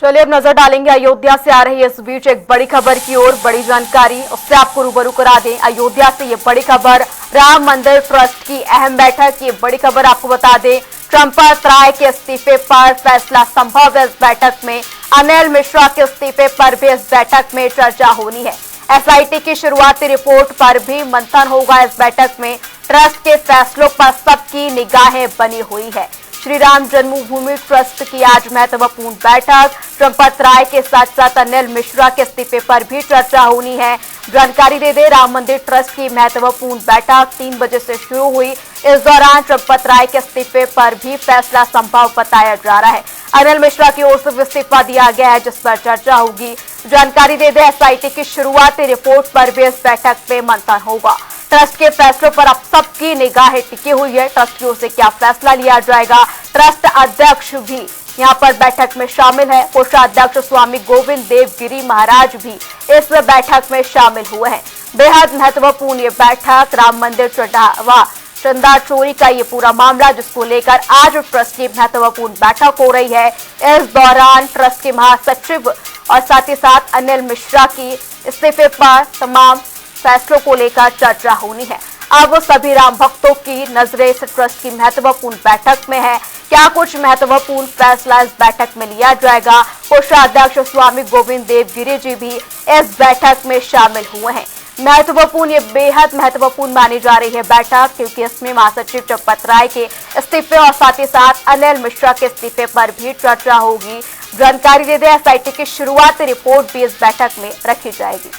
चलिए अब नजर डालेंगे अयोध्या से आ रही इस बीच एक बड़ी खबर की ओर। बड़ी जानकारी उससे आपको रूबरू करा दें। अयोध्या से ये बड़ी खबर, राम मंदिर ट्रस्ट की अहम बैठक। ये बड़ी खबर आपको बता दें, चंपत राय के इस्तीफे पर फैसला संभव है। इस बैठक में अनिल मिश्रा के इस्तीफे पर भी इस बैठक में चर्चा होनी है। एसआईटी की शुरुआती रिपोर्ट पर भी मंथन होगा। इस बैठक में ट्रस्ट के फैसलों पर सबकी निगाहें बनी हुई है। श्री राम जन्मभूमि ट्रस्ट की आज महत्वपूर्ण बैठक, चंपत राय के साथ साथ अनिल मिश्रा के इस्तीफे पर भी चर्चा होनी है। जानकारी दे दे, राम मंदिर ट्रस्ट की महत्वपूर्ण बैठक 3 बजे से शुरू हुई। इस दौरान चंपत राय के इस्तीफे पर भी फैसला संभव बताया जा रहा है। अनिल मिश्रा की ओर से इस्तीफा दिया गया है, जिस पर चर्चा होगी। जानकारी दे दे, एसआईटी की शुरुआती रिपोर्ट पर भी इस बैठक में मंथन होगा। ट्रस्ट के फैसलों पर अब सबकी निगाहें टिकी हुई है। ट्रस्ट की ओर से क्या फैसला लिया जाएगा। ट्रस्ट अध्यक्ष भी यहां पर बैठक में शामिल है। कोषाध्यक्ष स्वामी गोविंद देव गिरी महाराज भी इस बैठक में शामिल हुए हैं। बेहद महत्वपूर्ण ये बैठक, राम मंदिर चंदा चोरी का ये पूरा मामला, जिसको लेकर आज ट्रस्ट की महत्वपूर्ण बैठक हो रही है। इस दौरान ट्रस्ट के महासचिव और साथ ही साथ अनिल मिश्रा की इस्तीफे पर तमाम फैसलों को लेकर चर्चा होनी है। अब सभी राम भक्तों की नजरें इस ट्रस्ट की महत्वपूर्ण बैठक में है। क्या कुछ महत्वपूर्ण फैसला इस बैठक में लिया जाएगा। कोषाध्यक्ष स्वामी गोविंद देव गिरी जी भी इस बैठक में शामिल हुए हैं। महत्वपूर्ण, ये बेहद महत्वपूर्ण मानी जा रही है बैठक, क्योंकि इसमें महासचिव चंपत राय के इस्तीफे और साथ ही साथ अनिल मिश्रा के इस्तीफे पर भी चर्चा होगी। जानकारी दे दें, एसआईटी की शुरुआती रिपोर्ट भी इस बैठक में रखी जाएगी।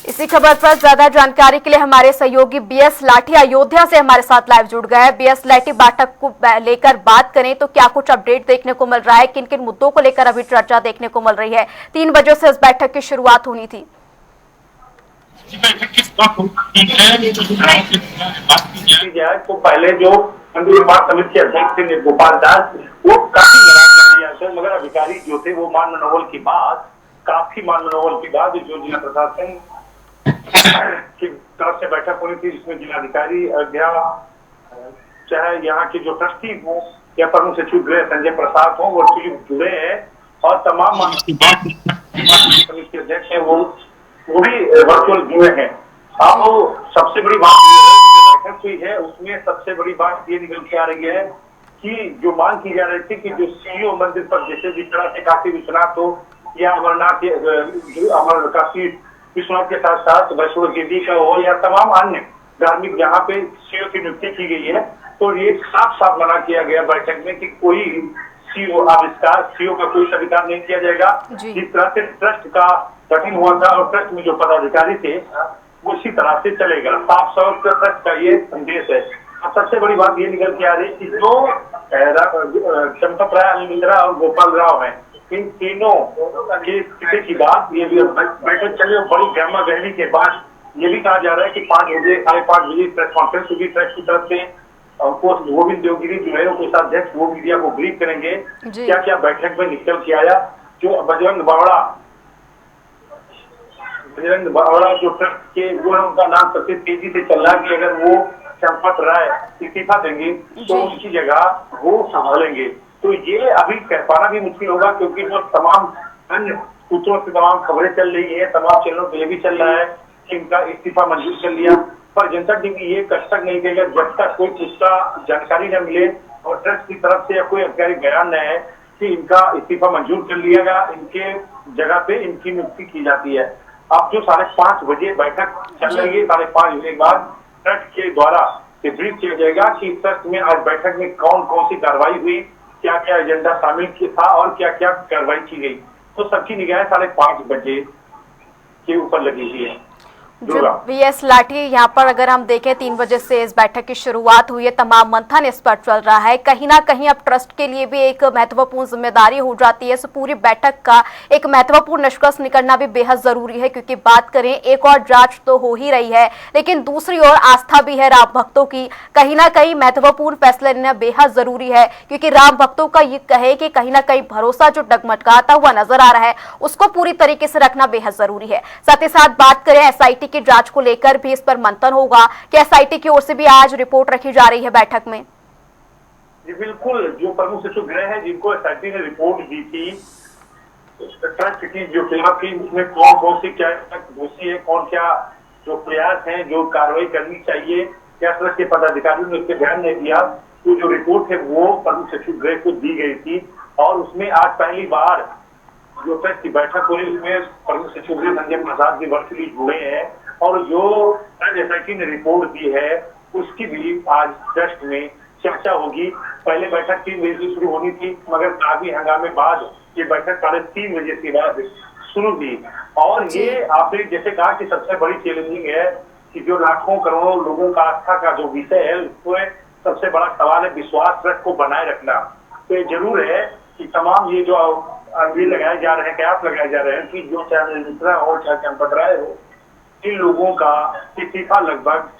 इसी खबर पर ज्यादा जानकारी के लिए हमारे सहयोगी बीएस लाठी अयोध्या से हमारे साथ लाइव जुड़ गए हैं। बीएस लाठी, बैठक को लेकर बात करें तो क्या कुछ अपडेट देखने को मिल रहा है, किन किन मुद्दों को लेकर अभी चर्चा देखने को मिल रही है। 3 बजे से इस बैठक की शुरुआत होनी थी। तो पहले जो मंदिर निर्माण समिति के अध्यक्ष थे गोपाल दास, वो काफी नाराज थे, मगर अधिकारी जो थे वो मान मनोबल की बात जो जिला प्रशासन की तरफ से बैठक होनी थी, जिसमें जिलाधिकारी अयोध्या, चाहे यहाँ के जो ट्रस्टी हो या प्रमुख सचिव गृह संजय प्रसाद हो, वो जुड़े हैं और तमाम समिति के अध्यक्ष है वो भी वर्चुअल जुड़े हैं। अब सबसे बड़ी बात ये है कि बैठक हुई है, उसमें सबसे बड़ी बात ये निकल के आ रही है कि जो मांग की जा रही थी कि जो सीईओ मंदिर पर जैसे जिस तरह से काशी विश्वनाथ हो या अमरनाथ काशी विश्वनाथ के साथ साथ वैष्णो देवी का हो या तमाम अन्य धार्मिक जहाँ पे सीईओ की नियुक्ति की गई है, तो ये साफ साफ मना किया गया बैठक में कि कोई सीईओ का कोई स्वीकार नहीं किया जाएगा। जिस तरह से ट्रस्ट का गठन हुआ था और ट्रस्ट में जो पदाधिकारी थे वो इसी तरह से चलेगा। साफ साफ ट्रस्ट का ये संदेश है। सबसे बड़ी बात ये निकल के आ रही है कि जो चंपत राय, अनिल मिश्रा और गोपाल राव है, इन तीनों के इस्तीफे की बात ये बैठक चले। बड़ी गहमा गहमी के बाद ये भी कहा जा रहा है कि 5 बजे 5:30 बजे प्रेस कॉन्फ्रेंस होगी ट्रस्ट की तरफ से। गोविंद देवगिरी जो है कोषाध्यक्ष, वो मीडिया को ब्रीफ करेंगे क्या क्या बैठक में निकल के आया। जो बजरंग बावड़ा जो ट्रस्ट के वो है, उनका नाम सबसे तेजी से चल रहा है कि अगर वो चंपत राय इस्तीफा देंगे तो उनकी जगह वो संभालेंगे। तो ये अभी कह पाना भी मुश्किल होगा, क्योंकि जो तमाम अन्य सूत्रों से तमाम खबरें चल रही है, तमाम चैनलों पर ये भी चल रहा है कि इनका इस्तीफा मंजूर कर लिया, पर जनता टीवी ये कब तक नहीं देगा जब तक कोई उसका जानकारी न मिले और ट्रस्ट की तरफ से या कोई आधिकारिक बयान न है कि इनका इस्तीफा मंजूर कर लिया गया, इनके जगह पे इनकी नियुक्ति की जाती है। अब जो 5:30 बजे बैठक चल रही है, 5:30 बजे के बाद ट्रस्ट के द्वारा ब्रीफ किया जाएगा कि ट्रस्ट में आज बैठक में कौन कौन सी कार्रवाई हुई, क्या क्या एजेंडा शामिल था और क्या क्या कार्रवाई की गई। तो सबकी निगाहें 5:30 बजे के ऊपर लगी हुई है। बीएस लाठी, यहाँ पर अगर हम देखें 3 बजे से इस बैठक की शुरुआत हुई है, तमाम मंथन इस पर चल रहा है। कहीं ना कहीं अब ट्रस्ट के लिए भी एक महत्वपूर्ण जिम्मेदारी हो जाती है। इस पूरी बैठक का एक महत्वपूर्ण निष्कर्ष निकलना भी बेहद जरूरी है, क्योंकि बात करें एक और जांच तो हो ही रही है, लेकिन दूसरी ओर आस्था भी है राम भक्तों की। कहीं ना कहीं महत्वपूर्ण फैसला लेना बेहद जरूरी है, क्योंकि राम भक्तों का ये कहे कि कहीं ना कहीं भरोसा जो डगमगाता हुआ नजर आ रहा है उसको पूरी तरीके से रखना बेहद जरूरी है। साथ ही साथ बात करें एसआईटी की जांच को लेकर भी इस पर मंथन होगा कि एसआईटी की ओर से भी आज रिपोर्ट रखी जा रही है बैठक में। जी बिल्कुल, जो प्रमुख सचिव गृह है जिनको एसआईटी ने रिपोर्ट दी थी ट्रस्ट की जो खिलाफ थी, उसमें कौन कौन सी क्या दोषी है, कौन क्या जो प्रयास है, जो कार्रवाई करनी चाहिए, क्या ट्रस्ट के पदाधिकारियों ने उस पर ध्यान नहीं दिया। तो जो रिपोर्ट है वो प्रमुख सचिव गृह को दी गई थी और उसमें आज पहली बार जो ट्रस्ट की बैठक हुई उसमें प्रमुख सचिव गृह संजय प्रसाद जी वर्चुअली जुड़े हैं और जो एसआईटी ने रिपोर्ट दी है उसकी भी आज ट्रस्ट में चर्चा होगी। पहले बैठक 3 बजे से शुरू होनी थी मगर काफी हंगामे बाद ये बैठक 3:30 बजे के बाद शुरू हुई। और ये आपने जैसे कहा कि सबसे बड़ी चैलेंजिंग है कि जो लाखों करोड़ों लोगों का आस्था का जो विषय है उसमें सबसे बड़ा सवाल है विश्वास ट्रस्ट को बनाए रखना। तो ये जरूर है कि तमाम ये जो ये लगाए जा रहे हैं, कैप लगाए जा रहे हैं कि जो चाहे मिश्रा हो चाहे चंपत राय हो, इन लोगों का इस्तीफा लगभग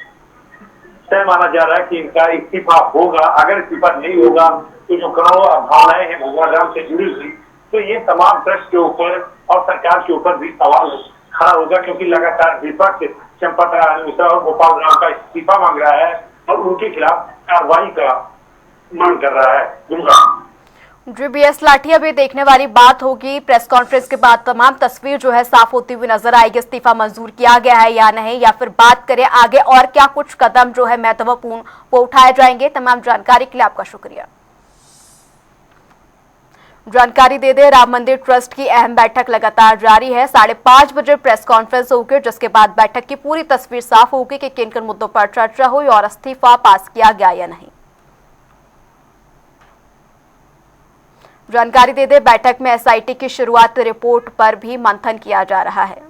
तय माना जा रहा है कि इनका इस्तीफा होगा। अगर इस्तीफा नहीं होगा तो जो करोड़ों भावनाएं हैं भगवान राम से जुड़ी हुई, तो ये तमाम ट्रस्ट के ऊपर और सरकार के ऊपर भी सवाल खड़ा होगा क्योंकि लगातार विपक्ष चंपत राय मिश्रा और गोपाल राम का इस्तीफा मांग रहा है और उनके खिलाफ कार्रवाई का मांग कर रहा है। जी बीएस लाठी, अब ये देखने वाली बात होगी प्रेस कॉन्फ्रेंस के बाद तमाम तस्वीर जो है साफ होती हुई नजर आएगी, इस्तीफा मंजूर किया गया है या नहीं, या फिर बात करें आगे और क्या कुछ कदम जो है महत्वपूर्ण वो उठाए जाएंगे। तमाम जानकारी के लिए आपका शुक्रिया। जानकारी दे दे, राम मंदिर ट्रस्ट की अहम बैठक लगातार जारी है। 5:30 बजे प्रेस कॉन्फ्रेंस होगी जिसके बाद बैठक की पूरी तस्वीर साफ होगी कि किन किन मुद्दों पर चर्चा हुई और इस्तीफा पास किया गया या नहीं। जानकारी दे दे, बैठक में एसआईटी की शुरुआत रिपोर्ट पर भी मंथन किया जा रहा है।